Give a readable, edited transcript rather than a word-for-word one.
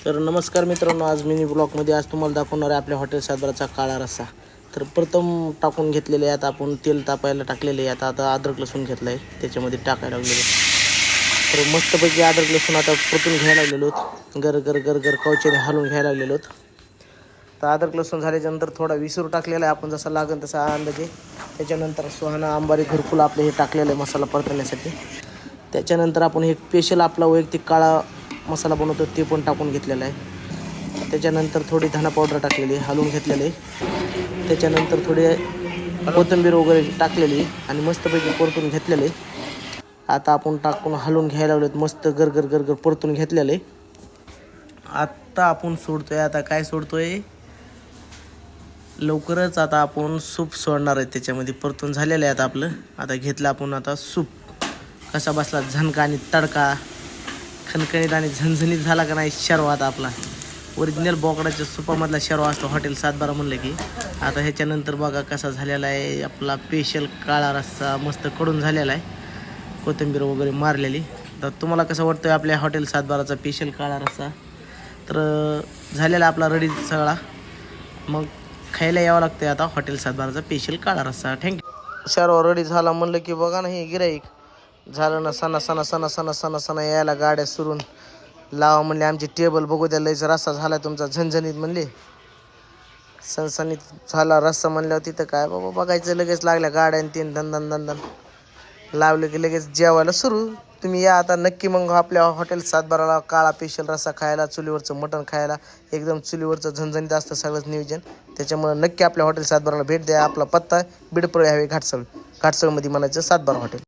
तर नमस्कार मित्रांनो, आज मिनी ब्लॉगमध्ये आज तुम्हाला दाखवणार आहे आपल्या हॉटेल सातबाराचा काळा रस्सा. तर प्रथम टाकून घेतलेले आहेत आपण, तेल तापायला टाकलेले आहे. आता अद्रक लसूण घेतलं आहे, त्याच्यामध्ये टाकायला लागलेलं. तर मस्तपैकी अद्रक लसूण आता परतून घ्यायला लागलेलो आहोत. गर गर गर गर कवचेने हलवून घ्यायला लागलेलो आहोत. तर अद्रक लसूण झाल्याच्यानंतर थोडा विसूर टाकलेला आहे आपण, जसा लागेल तसा अंदाजे. त्याच्यानंतर सुहाना अंबारी घरकुल आपले हे टाकलेलं आहे मसाला परतण्यासाठी. त्याच्यानंतर आपण हे स्पेशल आपला वैयक्तिक काळा मसाला बनवतो ते पण टाकून घेतलेला आहे. त्याच्यानंतर थोडी धना पावडर टाकलेली, हलवून घेतलेली. त्याच्यानंतर थोडी कोथिंबीर वगैरे टाकलेली आणि मस्तपैकी परतून घेतलेले. आता आपण टाकून हलवून घ्यायला लागलोत, मस्त गरगर गरगर परतून घेतलेले. आता आपण सोडतोय, आता काय सोडतोय लवकरच आता आपण सूप सोडणार आहे त्याच्यामध्ये. परतून झालेलं आहे आता आपलं. आता घेतलं आपण आता सूप. कसा बसला झणका आणि तडका, खणखणीत आणि झणझणीत झाला का नाही शर्वा. आता आपला ओरिजिनल बोकडाच्या सुपामधला शर्वा असतो हॉटेल सातबारा म्हणलं की. आता ह्याच्यानंतर बघा कसा झालेला आहे आपला स्पेशल काळा रस्सा, मस्त कडून झालेला आहे, कोथिंबीर वगैरे मारलेली. तर तुम्हाला कसं वाटतं आपल्या हॉटेल सातबाराचा स्पेशल काळा रस्सा? तर झालेला आपला रेडी सगळा. मग खायला यावं लागतं आता हॉटेल सातबाराचा स्पेशल काळा रस्सा. थँक्यू. शर्वा रेडी झाला म्हणलं की बघा ना, हे गिऱ्हाईक झालं ना, सणा सणा सणा सणा सणा सणा यायला गाड्या सुरून लावा म्हणले. आमची टेबल बघू द्या, लयच रस्सा झाला तुमचा झणझणीत म्हणले, सणसणीत झाला रस्सा म्हणल्यावर तिथं काय बाबा बघायचं, लगेच लागल्या गाड्या आणि तीन दन दन लावले की लगेच जेवायला सुरू. तुम्ही या आता नक्की मग आपल्या हॉटेल सातबाराला काळा स्पेशल रस्सा खायला, चुलीवरचं मटण खायला. एकदम चुलीवरचं झणझणीत असतं सगळंच नियोजन. त्याच्यामुळे नक्की आपल्या हॉटेल सातबाराला भेट द्या. आपला पत्ता बिडपळे हवे घाटसळ, घाटसळमध्ये म्हणायचं सातबारा हॉटेल.